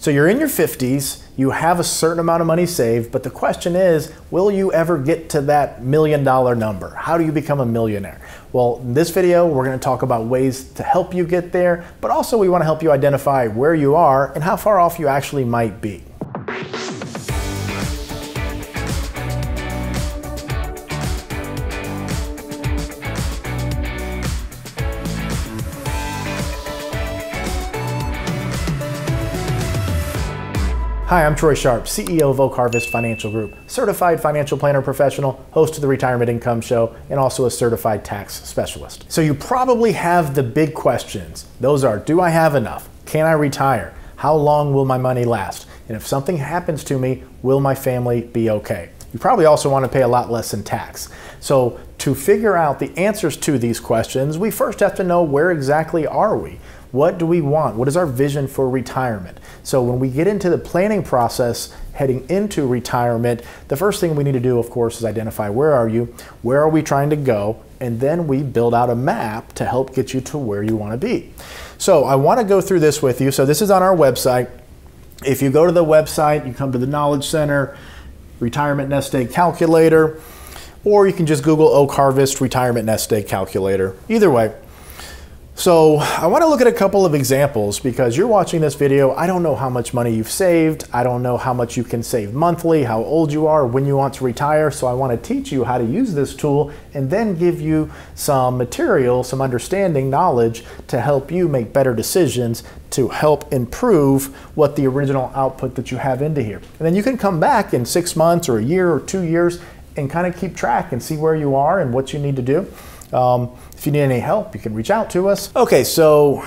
So you're in your 50s, you have a certain amount of money saved, but the question is, will you ever get to that $1 million number? How do you become a millionaire? Well, in this video, we're going to talk about ways to help you get there, but also we want to help you identify where you are and how far off you actually might be. Hi, I'm Troy Sharpe, CEO of Oak Harvest Financial Group, certified financial planner professional, host of the Retirement Income Show, and also a certified tax specialist. So you probably have the big questions. Those are, do I have enough? Can I retire? How long will my money last? And if something happens to me, will my family be okay? You probably also want to pay a lot less in tax. So to figure out the answers to these questions, we first have to know where exactly are we? What do we want? What is our vision for retirement? So when we get into the planning process heading into retirement, the first thing we need to do, of course, is identify where are you, where are we trying to go, and then we build out a map to help get you to where you want to be. So I want to go through this with you. So this is on our website. If you go to the website, you come to the Knowledge Center, Retirement Nest Egg Calculator, or you can just Google Oak Harvest Retirement Nest Egg Calculator. Either way. So I want to look at a couple of examples because you're watching this video. I don't know how much money you've saved. I don't know how much you can save monthly, how old you are, when you want to retire. So I want to teach you how to use this tool and then give you some material, some understanding, knowledge to help you make better decisions to help improve what the original output that you have into here. And then you can come back in 6 months or a year or 2 years and kind of keep track and see where you are and what you need to do. If you need any help, you can reach out to us. Okay, so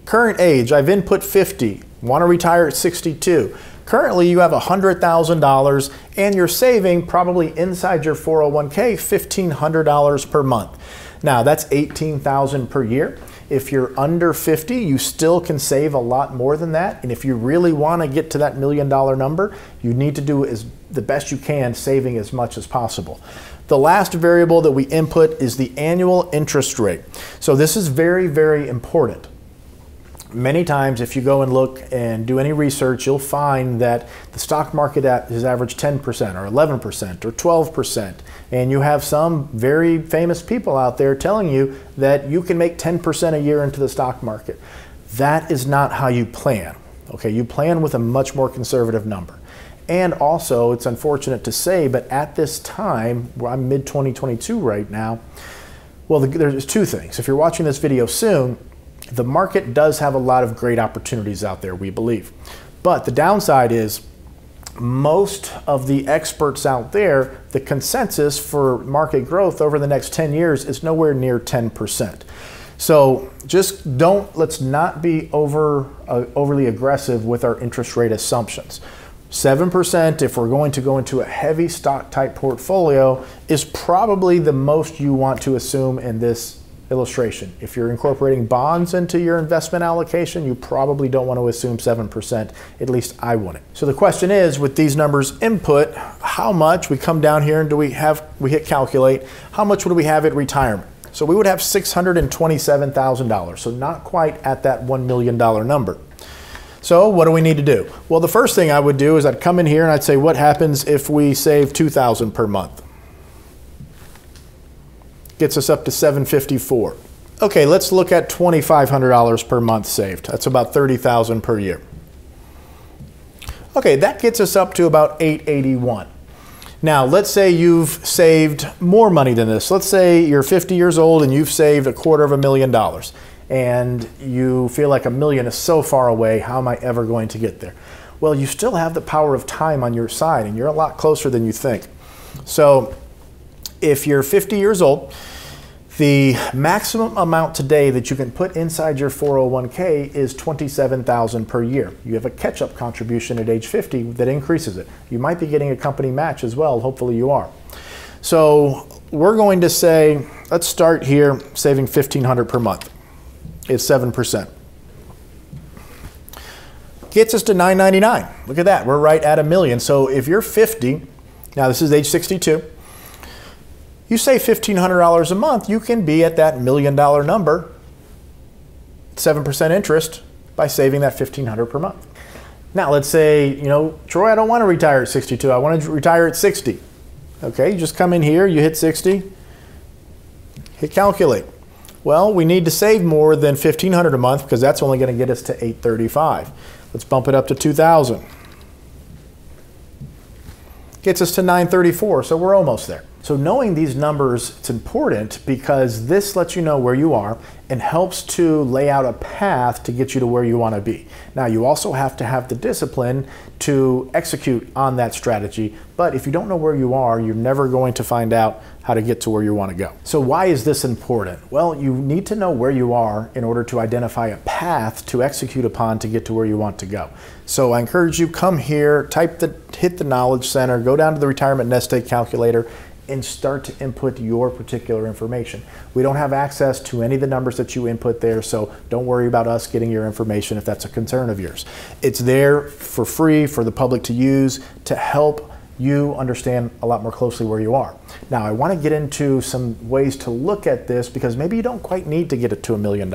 current age, I've input 50, want to retire at 62. Currently, you have $100,000 and you're saving probably inside your 401k $1,500 per month. Now, that's $18,000 per year. If you're under 50, you still can save a lot more than that. And if you really want to get to that $1 million number, you need to do the best you can, saving as much as possible. The last variable that we input is the annual interest rate. So this is very, very important. Many times if you go and look and do any research, you'll find that the stock market has averaged 10% or 11% or 12%. And you have some very famous people out there telling you that you can make 10% a year into the stock market. That is not how you plan. Okay, you plan with a much more conservative number. And also, it's unfortunate to say, but at this time, where I'm mid-2022 right now, well, there's two things. If you're watching this video soon, the market does have a lot of great opportunities out there, we believe. But the downside is most of the experts out there, the consensus for market growth over the next 10 years is nowhere near 10%. So let's not be overly aggressive with our interest rate assumptions. 7%, if we're going to go into a heavy stock type portfolio, is probably the most you want to assume in this illustration. If you're incorporating bonds into your investment allocation, you probably don't want to assume 7%, at least I wouldn't. So the question is, with these numbers input, how much, we come down here and we hit calculate, how much would we have at retirement? So we would have $627,000, so not quite at that $1 million number. So what do we need to do? Well, the first thing I would do is I'd come in here and I'd say, what happens if we save $2,000 per month? Gets us up to $754. Okay, let's look at $2,500 per month saved. That's about $30,000 per year. Okay, that gets us up to about $881. Now, let's say you've saved more money than this. Let's say you're 50 years old and you've saved $250,000. And you feel like $1 million is so far away, how am I ever going to get there? Well, you still have the power of time on your side, and you're a lot closer than you think. So if you're 50 years old, the maximum amount today that you can put inside your 401k is $27,000 per year. You have a catch-up contribution at age 50 that increases it. You might be getting a company match as well. Hopefully you are. So we're going to say, let's start here, saving $1,500 per month. It's 7%. Gets us to $999. Look at that, we're right at $1 million. So if you're 50, now this is age 62, you save $1,500 a month, you can be at that $1 million number, 7% interest, by saving that $1,500 per month. Now let's say, Troy, I don't want to retire at 62. I want to retire at 60. Okay, you just come in here, you hit 60, hit calculate. Well, we need to save more than $1,500 a month because that's only going to get us to $835. Let's bump it up to $2,000. Gets us to $934, so we're almost there. So knowing these numbers, it's important because this lets you know where you are and helps to lay out a path to get you to where you want to be. Now, you also have to have the discipline to execute on that strategy, but if you don't know where you are, you're never going to find out how to get to where you want to go. So why is this important? Well, you need to know where you are in order to identify a path to execute upon to get to where you want to go. So I encourage you, come here, hit the Knowledge Center, go down to the Retirement Nest Egg Calculator, and start to input your particular information. We don't have access to any of the numbers that you input there, so don't worry about us getting your information if that's a concern of yours. It's there for free for the public to use to help you understand a lot more closely where you are. Now, I want to get into some ways to look at this because maybe you don't quite need to get it to $1 million.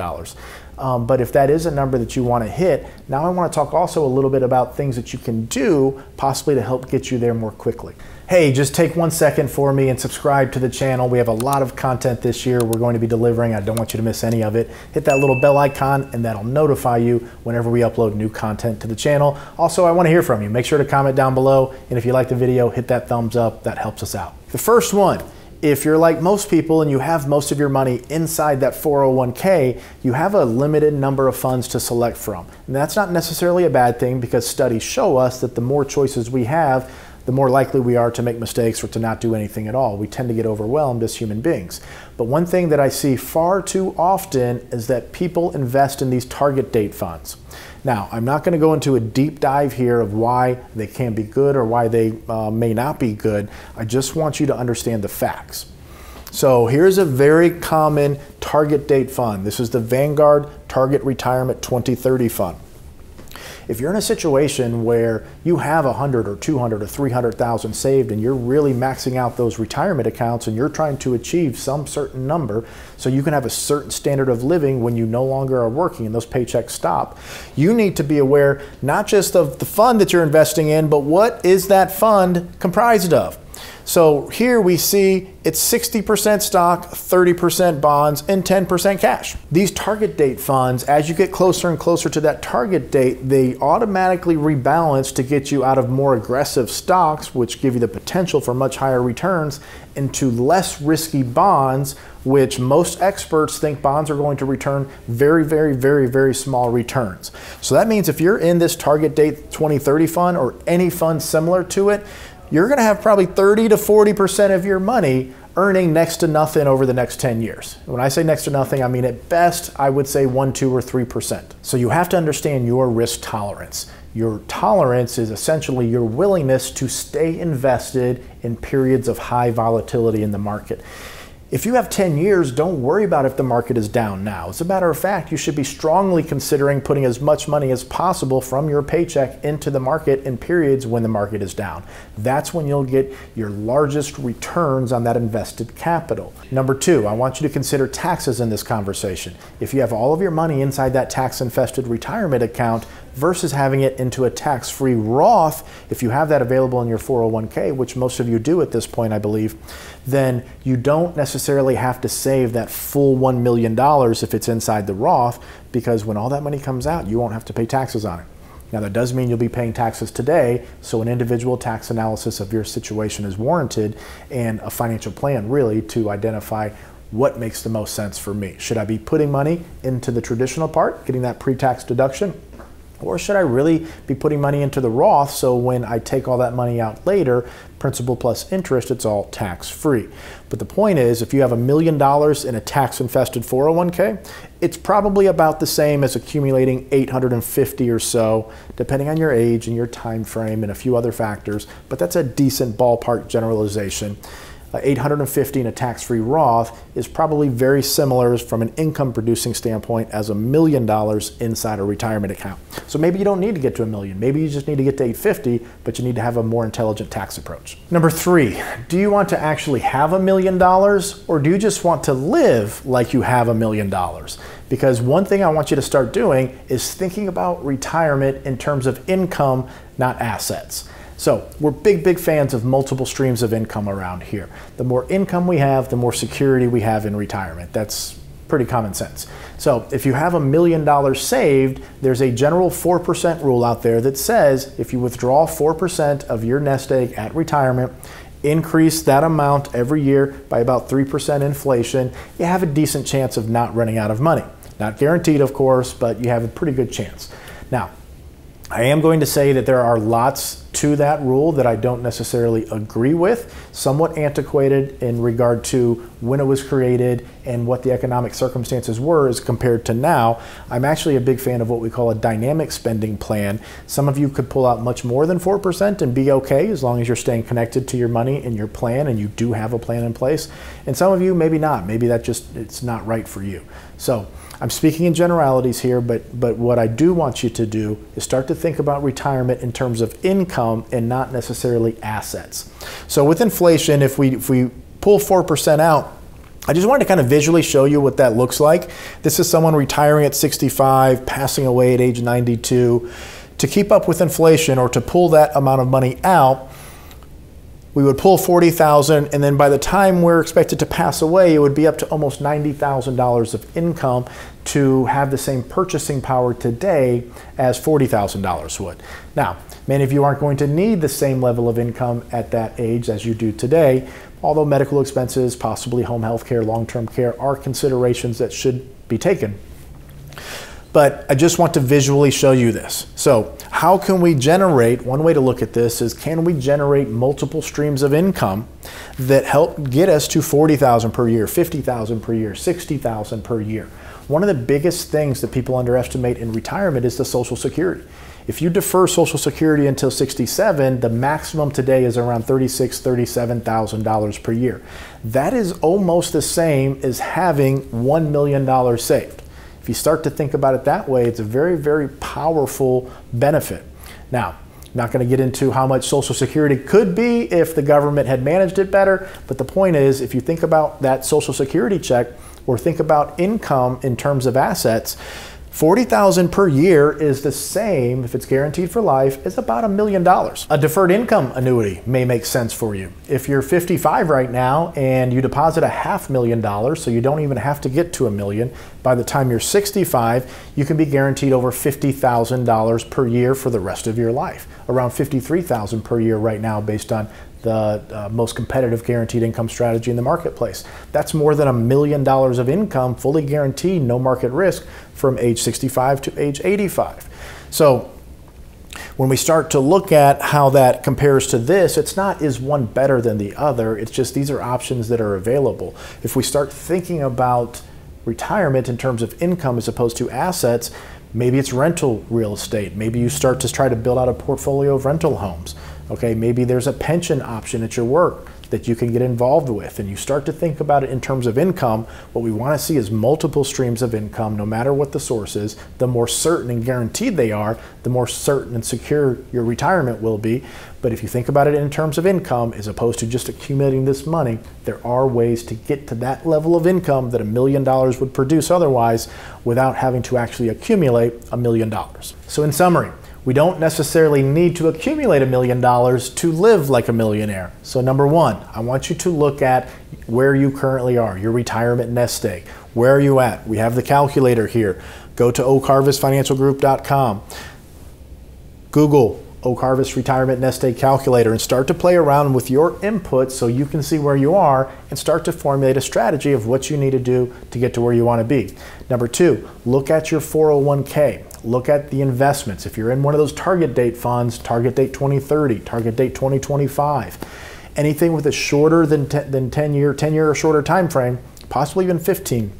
But if that is a number that you want to hit, now I want to talk also a little bit about things that you can do possibly to help get you there more quickly. Hey, just take 1 second for me and subscribe to the channel. We have a lot of content this year we're going to be delivering. I don't want you to miss any of it. Hit that little bell icon and that'll notify you whenever we upload new content to the channel. Also, I want to hear from you. Make sure to comment down below, and if you like the video, hit that thumbs up. That helps us out. The first one, if you're like most people and you have most of your money inside that 401k, you have a limited number of funds to select from. And that's not necessarily a bad thing because studies show us that the more choices we have, the more likely we are to make mistakes or to not do anything at all. We tend to get overwhelmed as human beings. But one thing that I see far too often is that people invest in these target date funds. Now, I'm not going to go into a deep dive here of why they can be good or why they may not be good. I just want you to understand the facts. So here's a very common target date fund. This is the Vanguard Target Retirement 2030 Fund. If you're in a situation where you have 100 or 200 or 300,000 saved and you're really maxing out those retirement accounts and you're trying to achieve some certain number so you can have a certain standard of living when you no longer are working and those paychecks stop, you need to be aware not just of the fund that you're investing in, but what is that fund comprised of? So here we see it's 60% stock, 30% bonds, and 10% cash. These target date funds, as you get closer and closer to that target date, they automatically rebalance to get you out of more aggressive stocks, which give you the potential for much higher returns, into less risky bonds, which most experts think bonds are going to return very, very, very, very small returns. So that means if you're in this target date 2030 fund or any fund similar to it, you're going to have probably 30 to 40% of your money earning next to nothing over the next 10 years. When I say next to nothing, I mean at best, I would say 1, 2, or 3%. So you have to understand your risk tolerance. Your tolerance is essentially your willingness to stay invested in periods of high volatility in the market. If you have 10 years, don't worry about if the market is down now. As a matter of fact, you should be strongly considering putting as much money as possible from your paycheck into the market in periods when the market is down. That's when you'll get your largest returns on that invested capital. Number 2, I want you to consider taxes in this conversation. If you have all of your money inside that tax-infested retirement account versus having it into a tax-free Roth, if you have that available in your 401k, which most of you do at this point, I believe, then you don't necessarily have to save that full $1 million if it's inside the Roth, because when all that money comes out, you won't have to pay taxes on it. Now, that does mean you'll be paying taxes today, so an individual tax analysis of your situation is warranted and a financial plan really to identify what makes the most sense for me. Should I be putting money into the traditional part, getting that pre-tax deduction? Or should I really be putting money into the Roth so when I take all that money out later, principal plus interest, it's all tax-free? But the point is, if you have $1 million in a tax-infested 401k, it's probably about the same as accumulating 850 or so, depending on your age and your time frame and a few other factors, but that's a decent ballpark generalization. 850 in a tax-free Roth is probably very similar from an income-producing standpoint as $1 million inside a retirement account. So maybe you don't need to get to $1 million. Maybe you just need to get to 850, but you need to have a more intelligent tax approach. Number 3, do you want to actually have $1 million, or do you just want to live like you have $1 million? Because one thing I want you to start doing is thinking about retirement in terms of income, not assets. So we're big fans of multiple streams of income around here. The more income we have, the more security we have in retirement. That's pretty common sense. So if you have $1 million saved, there's a general 4% rule out there that says if you withdraw 4% of your nest egg at retirement, increase that amount every year by about 3% inflation, you have a decent chance of not running out of money. Not guaranteed, of course, but you have a pretty good chance. Now, I am going to say that there are lots to that rule that I don't necessarily agree with, somewhat antiquated in regard to when it was created and what the economic circumstances were as compared to now. I'm actually a big fan of what we call a dynamic spending plan. Some of you could pull out much more than 4% and be okay as long as you're staying connected to your money and your plan and you do have a plan in place. And some of you maybe not. Maybe that just, it's not right for you. So I'm speaking in generalities here, but what I do want you to do is start to think about retirement in terms of income and not necessarily assets. So with inflation, if we pull 4% out, I just wanted to kind of visually show you what that looks like. This is someone retiring at 65, passing away at age 92. To keep up with inflation or to pull that amount of money out, we would pull $40,000, and then by the time we're expected to pass away, it would be up to almost $90,000 of income to have the same purchasing power today as $40,000 would. Now, many of you aren't going to need the same level of income at that age as you do today, although medical expenses, possibly home health care, long-term care are considerations that should be taken. But I just want to visually show you this. So how can we generate, one way to look at this is, can we generate multiple streams of income that help get us to $40,000 per year, $50,000 per year, $60,000 per year? One of the biggest things that people underestimate in retirement is the Social Security. If you defer Social Security until 67, the maximum today is around $36,000, $37,000 per year. That is almost the same as having $1 million saved. If you start to think about it that way, it's a very powerful benefit. Now, I'm not going to get into how much Social Security could be if the government had managed it better, but the point is, if you think about that Social Security check or think about income in terms of assets, $40,000 per year is the same, if it's guaranteed for life, as about $1 million. A deferred income annuity may make sense for you. If you're 55 right now and you deposit $500,000, so you don't even have to get to $1 million, by the time you're 65, you can be guaranteed over $50,000 per year for the rest of your life. Around $53,000 per year right now based on the most competitive guaranteed income strategy in the marketplace. That's more than $1 million of income, fully guaranteed, no market risk, from age 65 to age 85. So when we start to look at how that compares to this, it's not is one better than the other, it's just these are options that are available. If we start thinking about retirement in terms of income as opposed to assets, maybe it's rental real estate. Maybe you start to try to build out a portfolio of rental homes. Okay, maybe there's a pension option at your work that you can get involved with, and you start to think about it in terms of income. What we want to see is multiple streams of income, no matter what the source is. The more certain and guaranteed they are, the more certain and secure your retirement will be. But if you think about it in terms of income, as opposed to just accumulating this money, there are ways to get to that level of income that $1 million would produce otherwise without having to actually accumulate $1 million. So in summary, we don't necessarily need to accumulate $1 million to live like a millionaire. So number one, I want you to look at where you currently are, your retirement nest egg. Where are you at? We have the calculator here. Go to oakharvestfinancialgroup.com. Google Oak Harvest Retirement Nest Egg Calculator and start to play around with your inputs so you can see where you are and start to formulate a strategy of what you need to do to get to where you want to be. Number two, look at your 401k. Look at the investments. If you're in one of those target date funds, target date 2030, target date 2025, anything with a shorter than 10 year or shorter time frame, possibly even 15,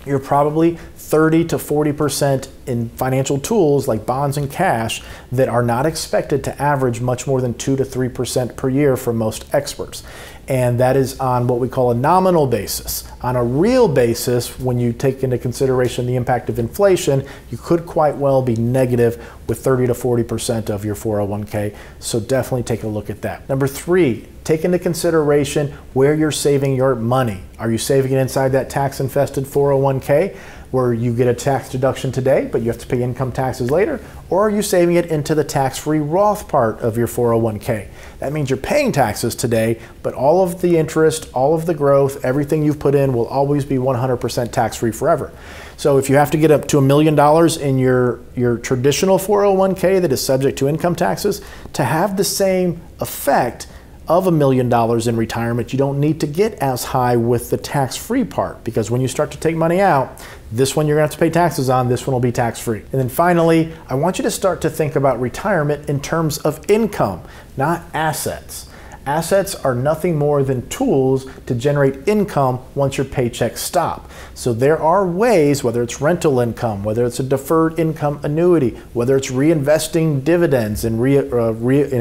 you're probably 30 to 40% in financial tools like bonds and cash that are not expected to average much more than 2 to 3% per year for most experts. And that is on what we call a nominal basis. On a real basis, when you take into consideration the impact of inflation, you could quite well be negative with 30 to 40% of your 401k. So definitely take a look at that. Number three, take into consideration where you're saving your money. Are you saving it inside that tax-infested 401k? where you get a tax deduction today, but you have to pay income taxes later? Or are you saving it into the tax-free Roth part of your 401k? That means you're paying taxes today, but all of the interest, all of the growth, everything you've put in will always be 100% tax-free forever. So if you have to get up to $1 million in your traditional 401k that is subject to income taxes, to have the same effect of $1 million in retirement, you don't need to get as high with the tax-free part, because when you start to take money out, this one you're going to have to pay taxes on, this one will be tax-free. And then finally, I want you to start to think about retirement in terms of income, not assets. Assets are nothing more than tools to generate income once your paychecks stop. So there are ways, whether it's rental income, whether it's a deferred income annuity, whether it's reinvesting dividends and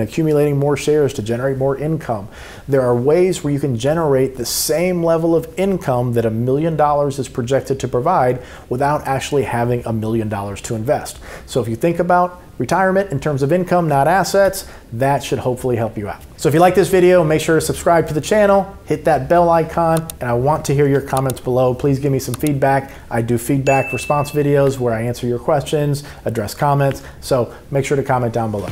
accumulating more shares to generate more income. There are ways where you can generate the same level of income that $1 million is projected to provide without actually having $1 million to invest. So if you think about retirement in terms of income, not assets, that should hopefully help you out. So if you like this video, make sure to subscribe to the channel, hit that bell icon, and I want to hear your comments below. Please give me some feedback. I do feedback response videos where I answer your questions, address comments, so make sure to comment down below.